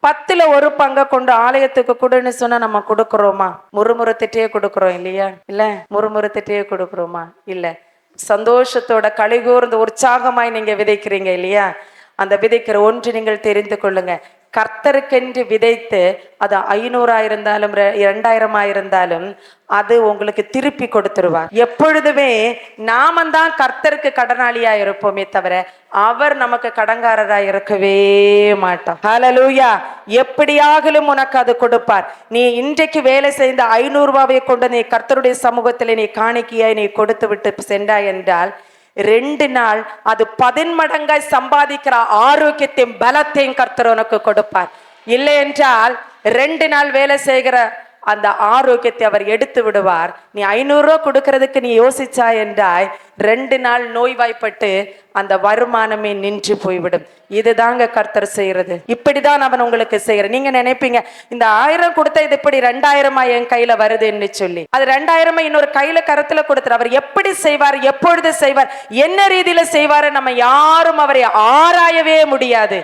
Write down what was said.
10ல் 1 பங்கை கொண்டு ஆலயத்துக்கு கொடுன்னு சொன்னா நம்ம கொடுக்கிறோமா? முறுமுறுத்துட்டே கொடுக்கிறோம் இல்லையா? இல்ல முறுமுறுத்துட்டே கொடுக்கிறோமா? இல்ல. சந்தோஷத்தோட கலிகூர்ந்து உற்சாகமாய் நீங்க விதைக்கிறீங்க இல்லையா? அந்த விதைக்கிற ஒன்று நீங்கள் தெரிந்து கொள்ளுங்க, கர்த்தருக்கென்று விதைத்து அது 500 இருந்தாலும் 2000 இருந்தாலும் அது உங்களுக்கு திருப்பி கொடுத்துருவார். எப்பொழுதுமே நாம தான் கர்த்தருக்கு கடனாளியா இருப்போமே தவிர அவர் நமக்கு கடன்காரரா இருக்கவே மாட்டார். ஹல்லேலூயா. எப்படியாகலும் உனக்கு அது கொடுப்பார். நீ இன்றைக்கு வேலை செய்த 500 ரூபாயை கொண்டு நீ கர்த்தருடைய சமூகத்தில் நீ காணிக்கையாய் நீ கொடுத்து விட்டு சென்றாய் என்றால் 2 நாள் அது 10 மடங்காய் சம்பாதிக்கிற ஆரோக்கியத்தையும் பலத்தையும் கர்த்தர் உனக்கு கொடுப்பார். இல்லை என்றால் 2 நாள் வேலை செய்கிற அந்த ஆரோக்கியத்தை அவர் எடுத்து விடுவார். நீ 500 ரூபா கொடுக்கறதுக்கு நீ யோசிச்சா என்றாய் 2 நாள் நோய்வாய்ப்பட்டு அந்த வருமானமே நின்று போய்விடும். இதுதாங்க கர்த்தர் செய்யறது. இப்படிதான் அவன் உங்களுக்கு செய்யற. நீங்க நினைப்பீங்க இந்த 1000 கொடுத்த இது இப்படி 2000 என் கையில வருதுன்னு சொல்லி, அது 2000 இன்னொரு கையில கரத்துல கொடுத்துரு. அவர் எப்படி செய்வார், எப்பொழுது செய்வார், என்ன ரீதியில செய்வார், நம்ம யாரும் அவரை ஆராயவே முடியாது.